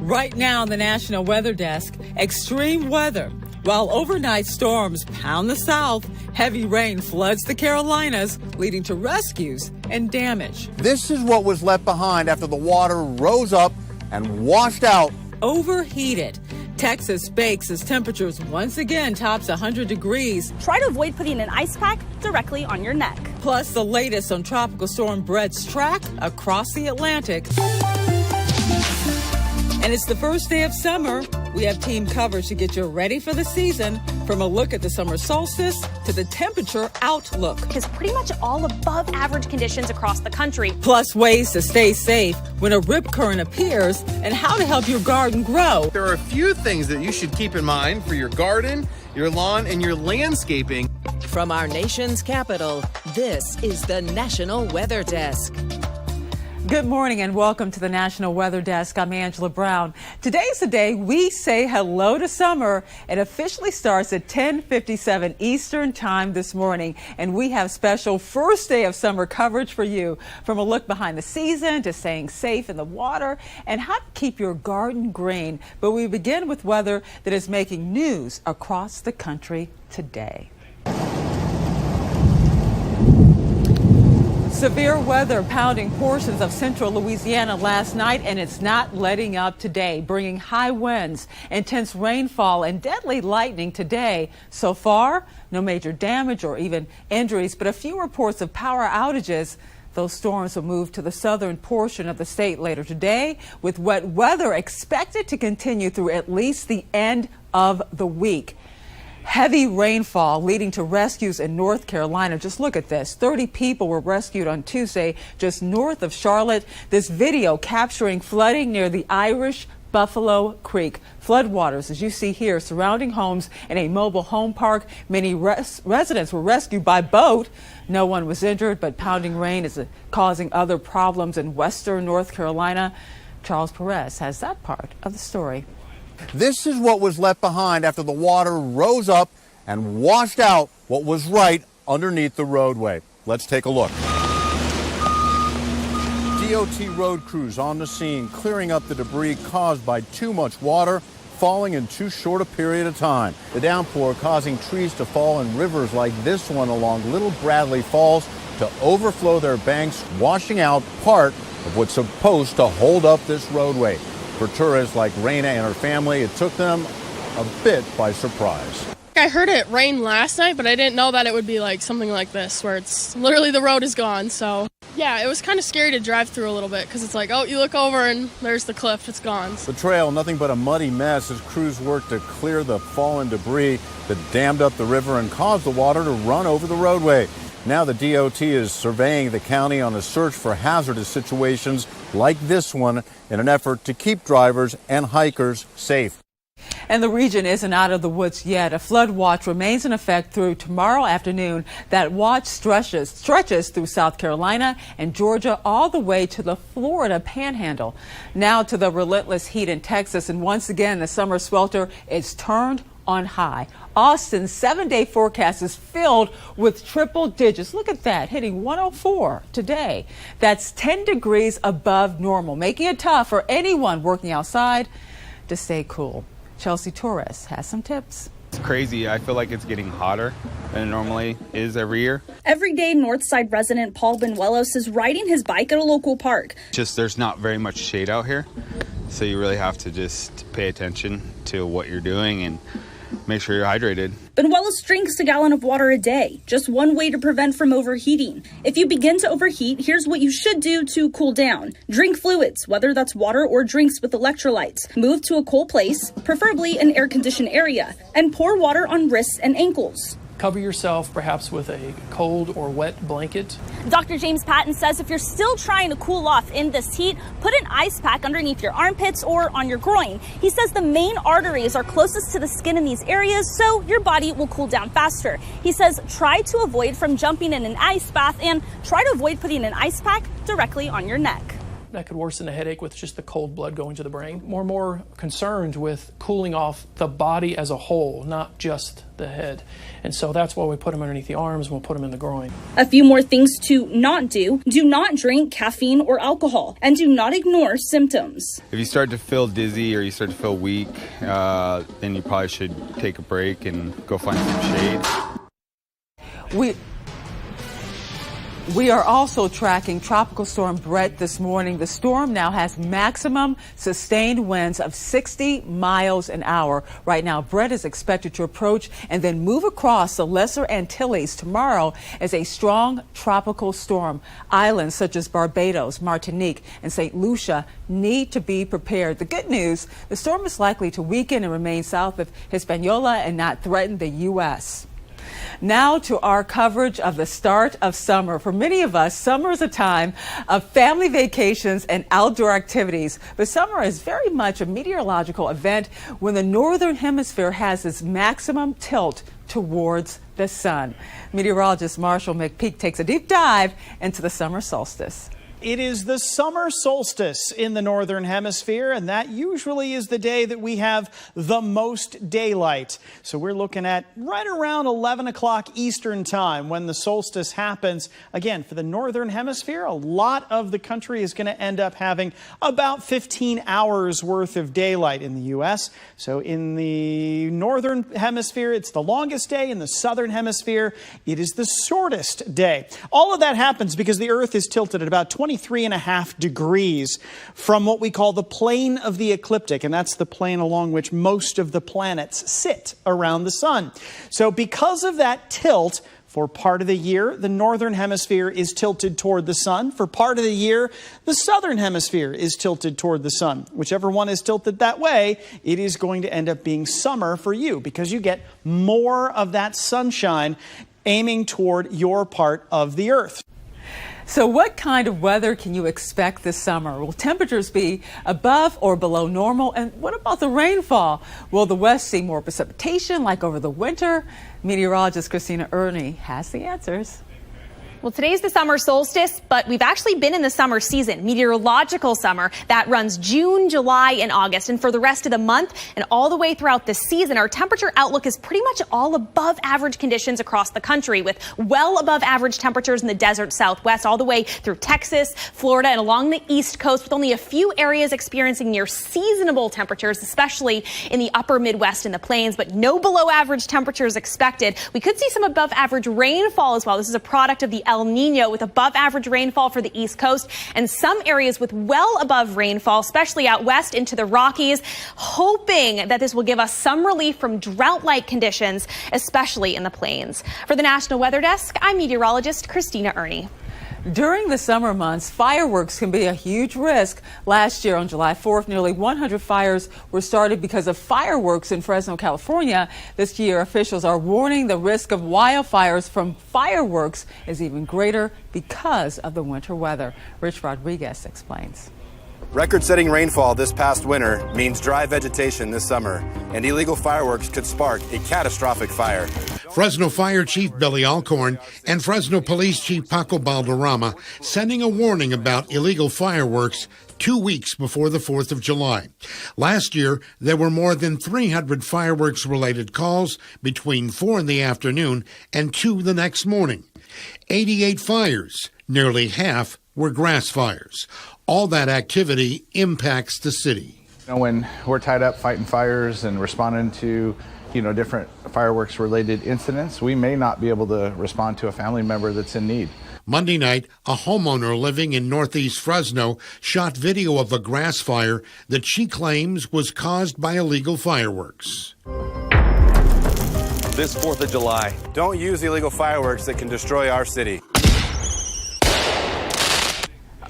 Right now on the National Weather Desk, extreme weather. While overnight storms pound the South, heavy rain floods the Carolinas, leading to rescues and damage. This is what was left behind after the water rose up and washed out. Overheated. Texas bakes as temperatures once again tops 100 degrees. Try to avoid putting an ice pack directly on your neck. Plus the latest on Tropical Storm Bret's track across the Atlantic. And it's the first day of summer. We have team coverage to get you ready for the season, from a look at the summer solstice to the temperature outlook. It's pretty much all above average conditions across the country. Plus ways to stay safe when a rip current appears and how to help your garden grow. There are a few things that you should keep in mind for your garden, your lawn, and your landscaping. From our nation's capital, this is the National Weather Desk. Good morning and welcome to the National Weather Desk. I'm Angela Brown. Today's the day we say hello to summer. It officially starts at 10:57 Eastern Time this morning, and we have special first day of summer coverage for you, from a look behind the season to staying safe in the water and how to keep your garden green. But we begin with weather that is making news across the country today. Severe weather pounding portions of central Louisiana last night, and it's not letting up today, bringing high winds, intense rainfall, and deadly lightning today. So far, no major damage or even injuries, but a few reports of power outages. Those storms will move to the southern portion of the state later today, with wet weather expected to continue through at least the end of the week. Heavy rainfall leading to rescues in North Carolina. Just look at this. 30 people were rescued on Tuesday just north of Charlotte. This video capturing flooding near the Irish Buffalo Creek. Floodwaters, as you see here, surrounding homes in a mobile home park. Many residents were rescued by boat. No one was injured, but pounding rain is causing other problems in western North Carolina. Charles Perez has that part of the story. This is what was left behind after the water rose up and washed out what was right underneath the roadway. Let's take a look. DOT road crews on the scene, clearing up the debris caused by too much water falling in too short a period of time. The downpour causing trees to fall in rivers like this one along Little Bradley Falls to overflow their banks, washing out part of what's supposed to hold up this roadway. For tourists like Raina and her family, it took them a bit by surprise. I heard it rain last night, but I didn't know that it would be like something like this, where it's literally the road is gone. So yeah, it was kind of scary to drive through a little bit, because it's like, oh, you look over and there's the cliff, it's gone. The trail, nothing but a muddy mess as crews worked to clear the fallen debris that dammed up the river and caused the water to run over the roadway. Now the DOT is surveying the county on a search for hazardous situations like this one in an effort to keep drivers and hikers safe. And the region isn't out of the woods yet. A flood watch remains in effect through tomorrow afternoon. That watch stretches through South Carolina and Georgia all the way to the Florida Panhandle. Now to the relentless heat in Texas, and once again the summer swelter is turned on high. Austin's 7-day forecast is filled with triple digits. Look at that, hitting 104 today. That's 10 degrees above normal, making it tough for anyone working outside to stay cool. Chelsea Torres has some tips. It's crazy. I feel like it's getting hotter than it normally is every year. Everyday Northside resident Paul Benuelos is riding his bike at a local park. Just there's not very much shade out here, so you really have to just pay attention to what you're doing and make sure you're hydrated. Benuelos drinks a gallon of water a day, just one way to prevent from overheating. If you begin to overheat, here's what you should do to cool down. Drink fluids, whether that's water or drinks with electrolytes. Move to a cool place, preferably an air-conditioned area, and pour water on wrists and ankles. Cover yourself perhaps with a cold or wet blanket. Dr. James Patton says if you're still trying to cool off in this heat, put an ice pack underneath your armpits or on your groin. He says the main arteries are closest to the skin in these areas, so your body will cool down faster. He says try to avoid from jumping in an ice bath and try to avoid putting an ice pack directly on your neck. That could worsen the headache with just the cold blood going to the brain. We're more concerned with cooling off the body as a whole, not just the head. And so that's why we put them underneath the arms and we'll put them in the groin. A few more things to not do. Do not drink caffeine or alcohol, and do not ignore symptoms. If you start to feel dizzy or you start to feel weak, then you probably should take a break and go find some shade. We are also tracking Tropical Storm Bret this morning. The storm now has maximum sustained winds of 60 miles an hour. Right now, Bret is expected to approach and then move across the Lesser Antilles tomorrow as a strong tropical storm. Islands such as Barbados, Martinique, and St. Lucia need to be prepared. The good news, the storm is likely to weaken and remain south of Hispaniola and not threaten the U.S. Now to our coverage of the start of summer. For many of us, summer is a time of family vacations and outdoor activities. But summer is very much a meteorological event when the Northern Hemisphere has its maximum tilt towards the sun. Meteorologist Marshall McPeak takes a deep dive into the summer solstice. It is the summer solstice in the Northern Hemisphere, and that usually is the day that we have the most daylight. So we're looking at right around 11 o'clock Eastern time when the solstice happens. Again, for the Northern Hemisphere, a lot of the country is going to end up having about 15 hours worth of daylight in the U.S. So in the Northern Hemisphere, it's the longest day. In the Southern Hemisphere, it is the shortest day. All of that happens because the Earth is tilted at about 23.5 degrees from what we call the plane of the ecliptic, and that's the plane along which most of the planets sit around the sun. So because of that tilt, for part of the year, the Northern Hemisphere is tilted toward the sun. For part of the year, the Southern Hemisphere is tilted toward the sun. Whichever one is tilted that way, it is going to end up being summer for you because you get more of that sunshine aiming toward your part of the Earth. So what kind of weather can you expect this summer? Will temperatures be above or below normal? And what about the rainfall? Will the West see more precipitation like over the winter? Meteorologist Christina Ernie has the answers. Well, today's the summer solstice, but we've actually been in the summer season, meteorological summer, that runs June, July, and August. And for the rest of the month and all the way throughout the season, our temperature outlook is pretty much all above average conditions across the country, with well above average temperatures in the desert Southwest, all the way through Texas, Florida, and along the East Coast, with only a few areas experiencing near seasonable temperatures, especially in the upper Midwest and the plains, but no below average temperatures expected. We could see some above average rainfall as well. This is a product of the El Nino, with above average rainfall for the East Coast and some areas with well above rainfall, especially out west into the Rockies, hoping that this will give us some relief from drought-like conditions, especially in the plains. For the National Weather Desk, I'm meteorologist Christina Ernie. During the summer months, fireworks can be a huge risk. Last year on July 4th, nearly 100 fires were started because of fireworks in Fresno, California. This year, officials are warning the risk of wildfires from fireworks is even greater because of the winter weather. Rich Rodriguez explains. Record-setting rainfall this past winter means dry vegetation this summer, and illegal fireworks could spark a catastrophic fire. Fresno Fire Chief Billy Alcorn and Fresno Police Chief Paco Balderrama sending a warning about illegal fireworks 2 weeks before the 4th of July. Last year, there were more than 300 fireworks-related calls between 4 in the afternoon and 2 the next morning. 88 fires, nearly half were grass fires. All that activity impacts the city. When we're tied up fighting fires and responding to, different fireworks-related incidents, we may not be able to respond to a family member that's in need. Monday night, a homeowner living in northeast Fresno shot video of a grass fire that she claims was caused by illegal fireworks. This 4th of July, don't use illegal fireworks that can destroy our city.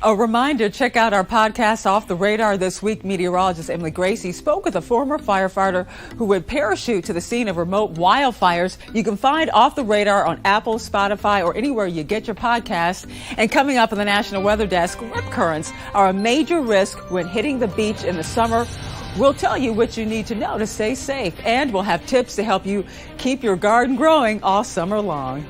A reminder, check out our podcast, Off the Radar. This week, meteorologist Emily Gracie spoke with a former firefighter who would parachute to the scene of remote wildfires. You can find Off the Radar on Apple, Spotify, or anywhere you get your podcasts. And coming up on the National Weather Desk, rip currents are a major risk when hitting the beach in the summer. We'll tell you what you need to know to stay safe, and we'll have tips to help you keep your garden growing all summer long.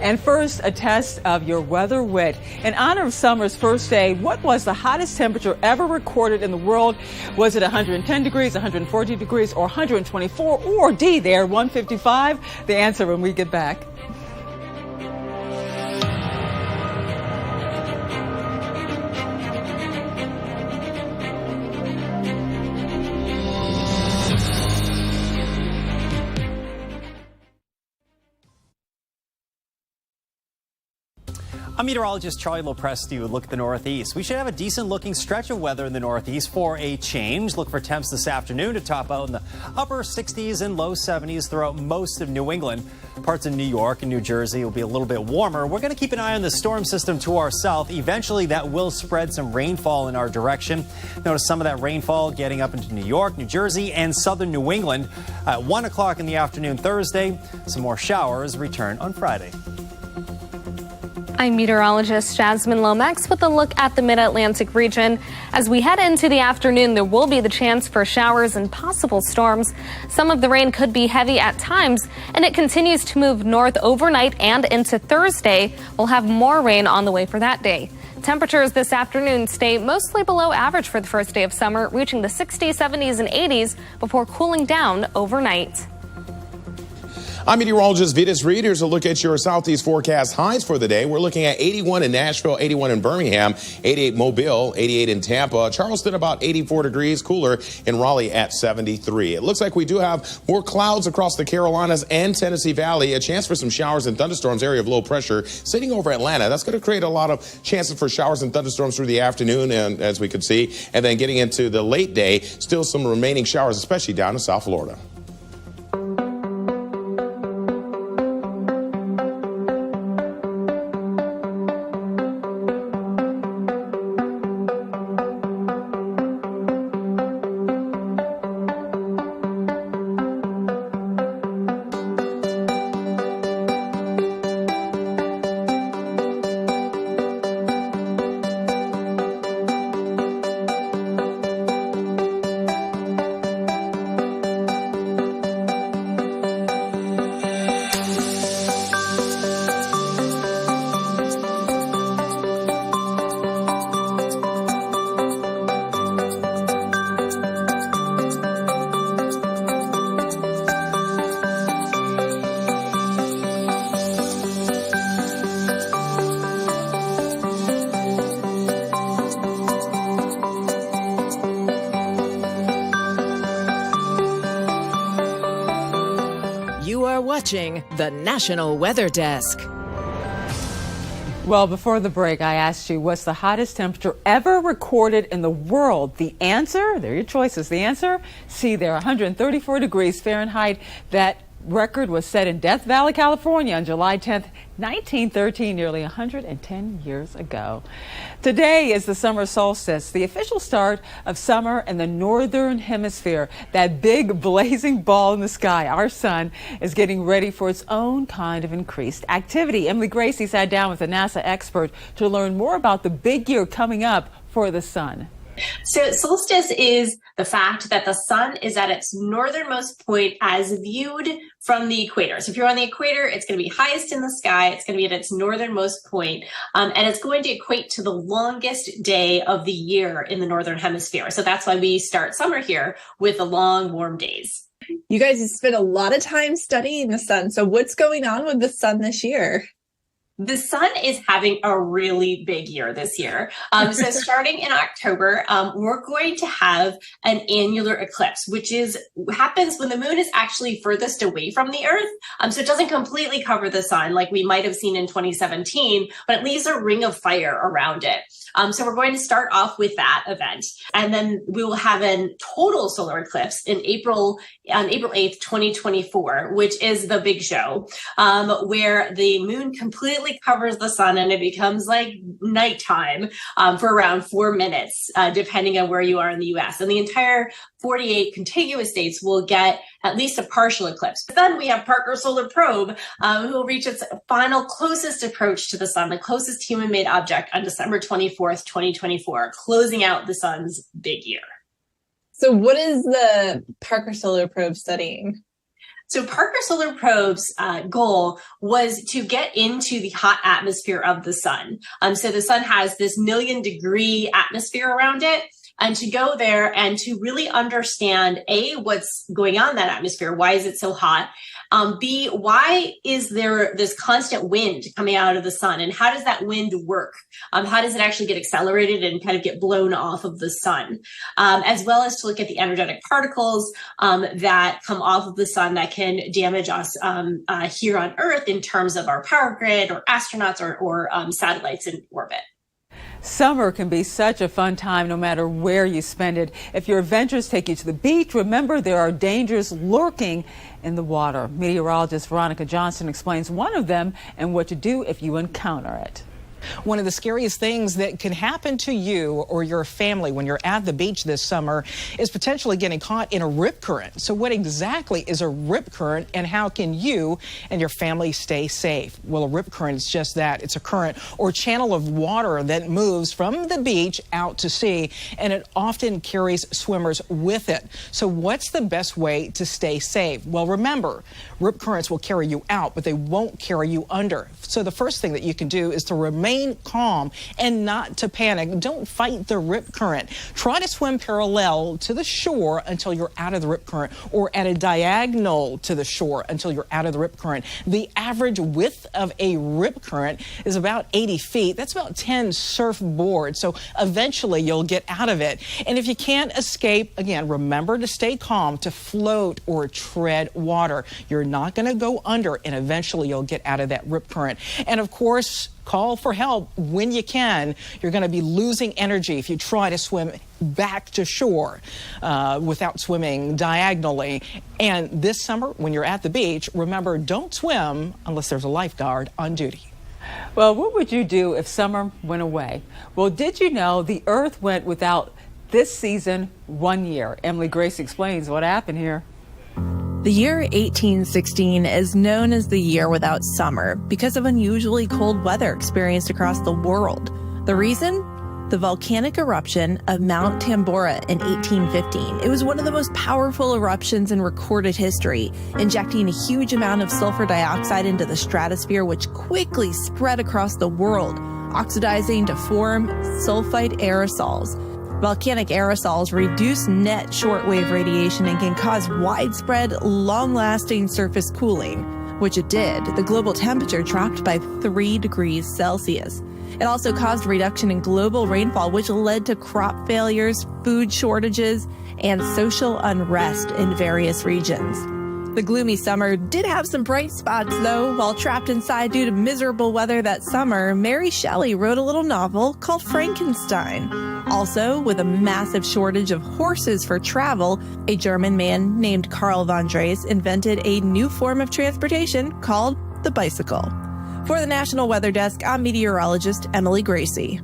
And first, a test of your weather wit. In honor of summer's first day, what was the hottest temperature ever recorded in the world? Was it 110 degrees, 140 degrees, or 124, or D there, 155? The answer when we get back. I'm meteorologist Charlie Lopresti with a look at the Northeast. We should have a decent looking stretch of weather in the Northeast for a change. Look for temps this afternoon to top out in the upper 60s and low 70s throughout most of New England. Parts of New York and New Jersey will be a little bit warmer. We're going to keep an eye on the storm system to our south. Eventually, that will spread some rainfall in our direction. Notice some of that rainfall getting up into New York, New Jersey, and southern New England. At 1 o'clock in the afternoon Thursday, some more showers return on Friday. I'm meteorologist Jasmine Lomax with a look at the mid-Atlantic region. As we head into the afternoon, there will be the chance for showers and possible storms. Some of the rain could be heavy at times, and it continues to move north overnight and into Thursday. We'll have more rain on the way for that day. Temperatures this afternoon stay mostly below average for the first day of summer, reaching the 60s, 70s, and 80s before cooling down overnight. I'm meteorologist Vitas Reed. Here's a look at your southeast forecast highs for the day. We're looking at 81 in Nashville, 81 in Birmingham, 88 Mobile, 88 in Tampa, Charleston about 84 degrees, cooler in Raleigh at 73. It looks like we do have more clouds across the Carolinas and Tennessee Valley, a chance for some showers and thunderstorms, area of low pressure sitting over Atlanta. That's going to create a lot of chances for showers and thunderstorms through the afternoon, and as we could see, and then getting into the late day, still some remaining showers, especially down in South Florida. Watching the National Weather Desk. Well, before the break, I asked you, what's the hottest temperature ever recorded in the world? The answer, there are your choices. The answer, see there, 134 degrees Fahrenheit. That record was set in Death Valley, California on July 10th, 1913, nearly 110 years ago. Today is the summer solstice, the official start of summer in the Northern Hemisphere. That big blazing ball in the sky, our sun, is getting ready for its own kind of increased activity. Emily Gracie sat down with a NASA expert to learn more about the big year coming up for the sun. So solstice is the fact that the sun is at its northernmost point as viewed from the equator. So if you're on the equator, it's going to be highest in the sky. It's going to be at its northernmost point, and it's going to equate to the longest day of the year in the Northern Hemisphere. So that's why we start summer here with the long, warm days. You guys have spent a lot of time studying the sun. So what's going on with the sun this year? The sun is having a really big year this year. So starting in October, we're going to have an annular eclipse, which happens when the moon is actually furthest away from the Earth. So it doesn't completely cover the sun like we might have seen in 2017, but it leaves a ring of fire around it. So we're going to start off with that event. And then we will have a total solar eclipse on April 8th, 2024, which is the big show, where the moon completely covers the sun and it becomes like nighttime for around 4 minutes, depending on where you are in the US. And the entire 48 contiguous states will get at least a partial eclipse. Then we have Parker Solar Probe, who will reach its final closest approach to the sun, the closest human-made object, on December 24th, 2024, closing out the sun's big year. So what is the Parker Solar Probe studying? So Parker Solar Probe's goal was to get into the hot atmosphere of the sun. So the sun has this 1 million degree atmosphere around it. And to go there and to really understand, A, what's going on in that atmosphere, why is it so hot? B, why is there this constant wind coming out of the sun? And how does that wind work? How does it actually get accelerated and kind of get blown off of the sun? As well as to look at the energetic particles that come off of the sun that can damage us here on Earth in terms of our power grid or astronauts or satellites in orbit. Summer can be such a fun time no matter where you spend it. If your adventures take you to the beach, remember there are dangers lurking in the water. Meteorologist Veronica Johnson explains one of them and what to do if you encounter it. One of the scariest things that can happen to you or your family when you're at the beach this summer is potentially getting caught in a rip current. So what exactly is a rip current and how can you and your family stay safe? Well, a rip current is just that. It's a current or channel of water that moves from the beach out to sea, and it often carries swimmers with it. So what's the best way to stay safe? Well, remember, rip currents will carry you out, but they won't carry you under. So the first thing that you can do is to remain calm and not to panic. Don't fight the rip current. Try to swim parallel to the shore until you're out of the rip current, or at a diagonal to the shore until you're out of the rip current. The average width of a rip current is about 80 feet. That's about 10 surfboards. So eventually you'll get out of it. And if you can't escape, again, remember to stay calm, to float or tread water. You're not going to go under, and eventually you'll get out of that rip current. And of course, call for help when you can. You're going to be losing energy if you try to swim back to shore without swimming diagonally. And this summer, when you're at the beach, remember, don't swim unless there's a lifeguard on duty. Well, what would you do if summer went away? Well, did you know the Earth went without this season 1 year? Emily Grace explains what happened here. The year 1816 is known as the year without summer because of unusually cold weather experienced across the world. The reason? The volcanic eruption of Mount Tambora in 1815. It was one of the most powerful eruptions in recorded history, injecting a huge amount of sulfur dioxide into the stratosphere, which quickly spread across the world, oxidizing to form sulfide aerosols. Volcanic aerosols reduce net shortwave radiation and can cause widespread, long-lasting surface cooling, which it did. The global temperature dropped by 3 degrees Celsius. It also caused a reduction in global rainfall, which led to crop failures, food shortages, and social unrest in various regions. The gloomy summer did have some bright spots, though. While trapped inside due to miserable weather that summer, Mary Shelley wrote a little novel called Frankenstein. Also, with a massive shortage of horses for travel, a German man named Karl von Drais invented a new form of transportation called the bicycle. For the National Weather Desk, I'm meteorologist Emily Gracie.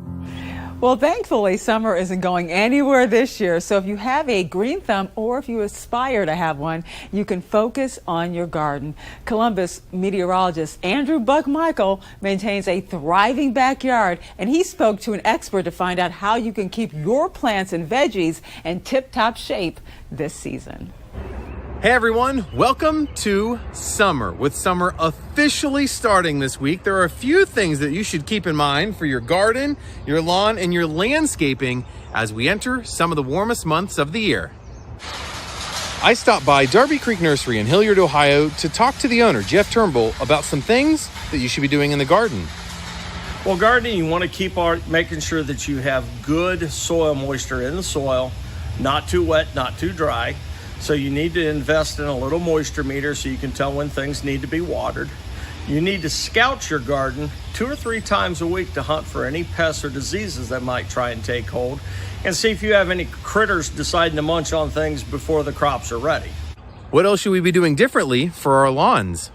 Well, thankfully, summer isn't going anywhere this year. So if you have a green thumb or if you aspire to have one, you can focus on your garden. Columbus meteorologist Andrew Buck Michael maintains a thriving backyard, and he spoke to an expert to find out how you can keep your plants and veggies in tip-top shape this season. Hey everyone, welcome to summer. With summer officially starting this week, there are a few things that you should keep in mind for your garden, your lawn, and your landscaping as we enter some of the warmest months of the year. I stopped by Darby Creek Nursery in Hilliard, Ohio to talk to the owner, Jeff Turnbull, about some things that you should be doing in the garden. Well, gardening, you want to keep making sure that you have good soil moisture in the soil, not too wet, not too dry. So you need to invest in a little moisture meter so you can tell when things need to be watered. You need to scout your garden 2 or 3 times a week to hunt for any pests or diseases that might try and take hold, and see if you have any critters deciding to munch on things before the crops are ready. What else should we be doing differently for our lawns?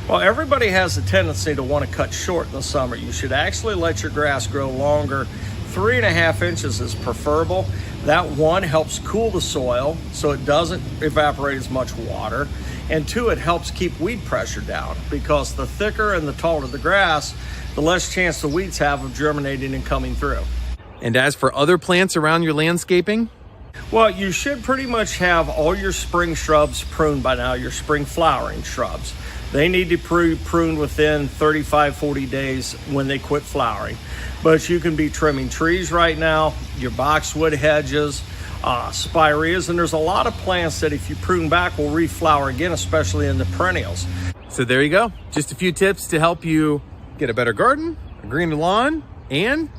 Well, everybody has a tendency to want to cut short in the summer. You should actually let your grass grow longer. 3.5 inches is preferable. That, 1, helps cool the soil so it doesn't evaporate as much water, and 2, it helps keep weed pressure down, because the thicker and the taller the grass, the less chance the weeds have of germinating and coming through. And as for other plants around your landscaping? Well, you should pretty much have all your spring shrubs pruned by now, your spring flowering shrubs. They need to be pruned within 35, 40 days when they quit flowering. But you can be trimming trees right now, your boxwood hedges, spireas, and there's a lot of plants that if you prune back will reflower again, especially in the perennials. So there you go. Just a few tips to help you get a better garden, a greener lawn, and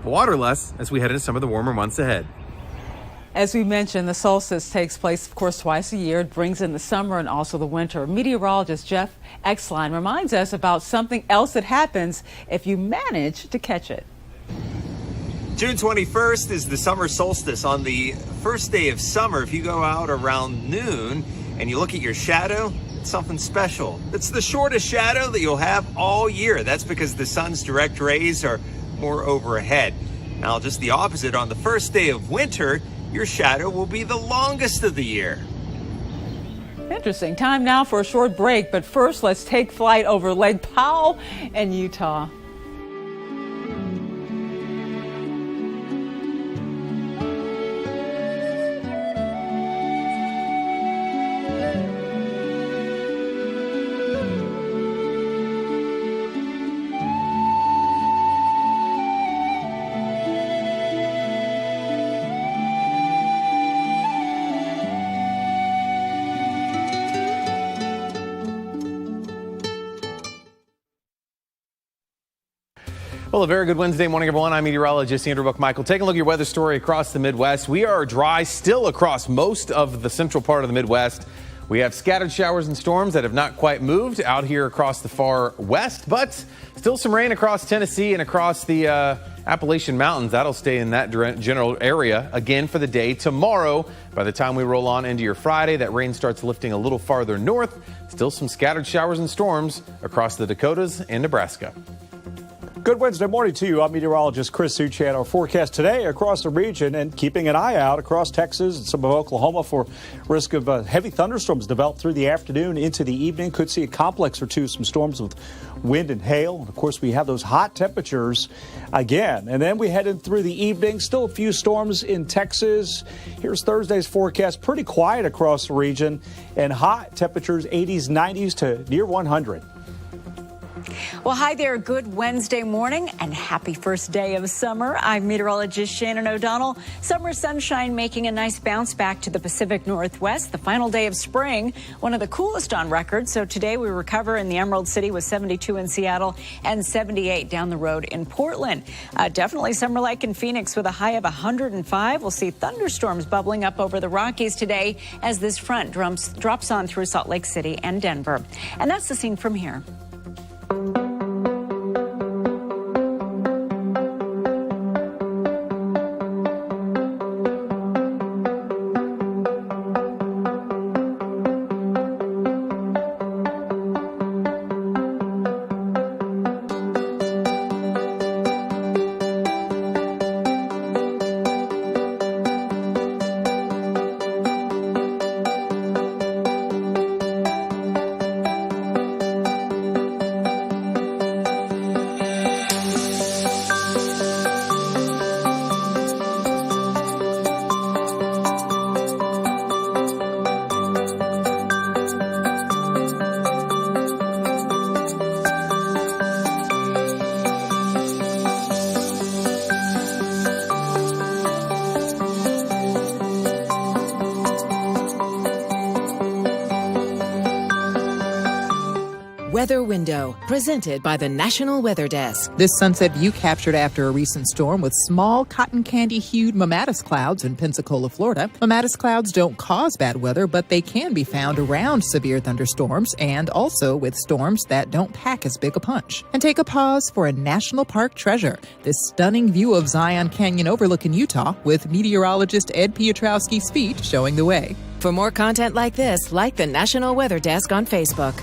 water less as we head into some of the warmer months ahead. As we mentioned, the solstice takes place, of course, twice a year. It brings in the summer and also the winter. Meteorologist Jeff Exline reminds us about something else that happens if you manage to catch it. June 21st is the summer solstice. On the first day of summer, if you go out around noon and you look at your shadow, it's something special. It's the shortest shadow that you'll have all year. That's because the sun's direct rays are more overhead. Now, just the opposite, on the first day of winter, your shadow will be the longest of the year. Interesting. Time now for a short break, but first let's take flight over Lake Powell in Utah. Well, a very good Wednesday morning, everyone. I'm meteorologist Andrew Buckmichael. Taking a look at your weather story across the Midwest. We are dry still across most of the central part of the Midwest. We have scattered showers and storms that have not quite moved out here across the far west, but still some rain across Tennessee and across the Appalachian Mountains. That'll stay in that general area again for the day. Tomorrow, by the time we roll on into your Friday, that rain starts lifting a little farther north. Still some scattered showers and storms across the Dakotas and Nebraska. Good Wednesday morning to you. I'm meteorologist Chris Suchan. Our forecast today across the region and keeping an eye out across Texas and some of Oklahoma for risk of heavy thunderstorms develop through the afternoon into the evening. Could see a complex or two, some storms with wind and hail. And of course, we have those hot temperatures again. And then we head in through the evening. Still a few storms in Texas. Here's Thursday's forecast. Pretty quiet across the region and hot temperatures 80s, 90s to near 100. Well, hi there. Good Wednesday morning and happy first day of summer. I'm meteorologist Shannon O'Donnell. Summer sunshine making a nice bounce back to the Pacific Northwest. The final day of spring, one of the coolest on record. So today we recover in the Emerald City with 72 in Seattle and 78 down the road in Portland. Definitely summer-like in Phoenix with a high of 105. We'll see thunderstorms bubbling up over the Rockies today as this front drops on through Salt Lake City and Denver. And that's the scene from here. Weather Window, presented by the National Weather Desk. This sunset view captured after a recent storm with small cotton candy-hued mammatus clouds in Pensacola, Florida. Mammatus clouds don't cause bad weather, but they can be found around severe thunderstorms and also with storms that don't pack as big a punch. And take a pause for a national park treasure, this stunning view of Zion Canyon overlooking Utah with meteorologist Ed Piotrowski's feet showing the way. For more content like this, like the National Weather Desk on Facebook.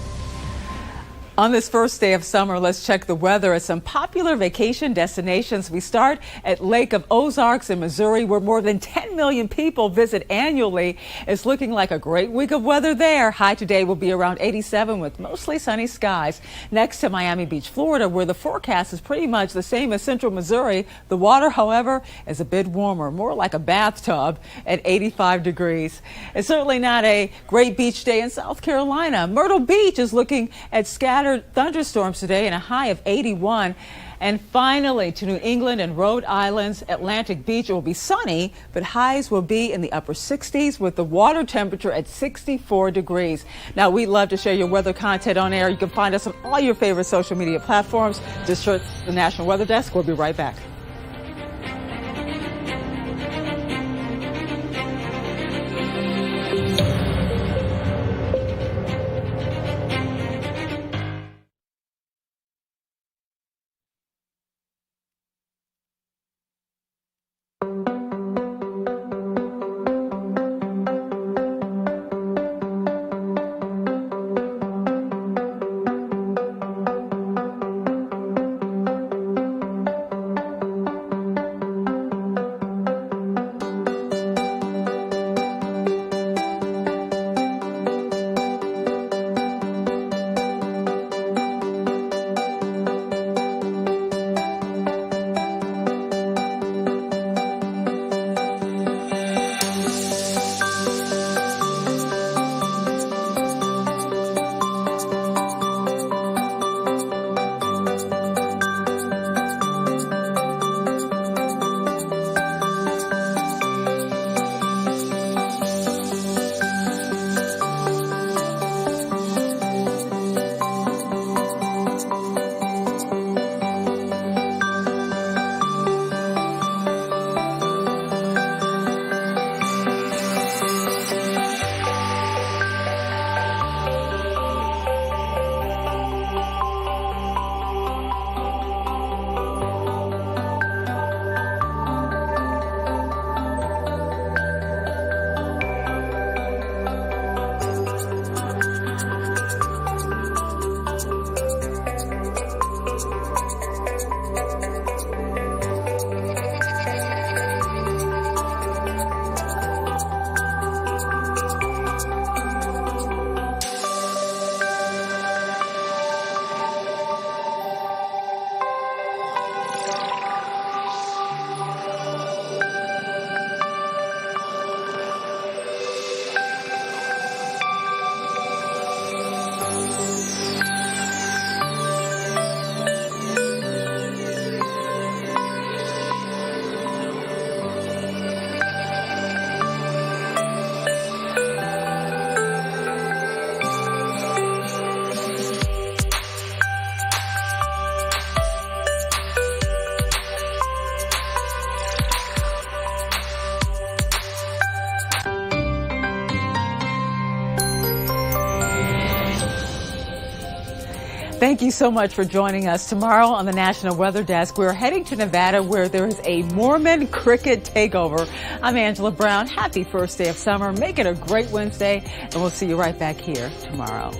On this first day of summer, let's check the weather at some popular vacation destinations. We start at Lake of Ozarks in Missouri, where more than 10 million people visit annually. It's looking like a great week of weather there. High today will be around 87 with mostly sunny skies. Next to Miami Beach, Florida, where the forecast is pretty much the same as central Missouri. The water, however, is a bit warmer, more like a bathtub at 85 degrees. It's certainly not a great beach day in South Carolina. Myrtle Beach is looking at scattered thunderstorms today and a high of 81. And finally, to New England and Rhode Island's Atlantic Beach, it will be sunny, but highs will be in the upper 60s with the water temperature at 64 degrees. Now, we'd love to share your weather content on air. You can find us on all your favorite social media platforms. Just search the National Weather Desk. We'll be right back. Thank you so much for joining us. Tomorrow on the National Weather Desk, we're heading to Nevada where there is a Mormon cricket takeover. I'm Angela Brown. Happy first day of summer. Make it a great Wednesday, and we'll see you right back here tomorrow.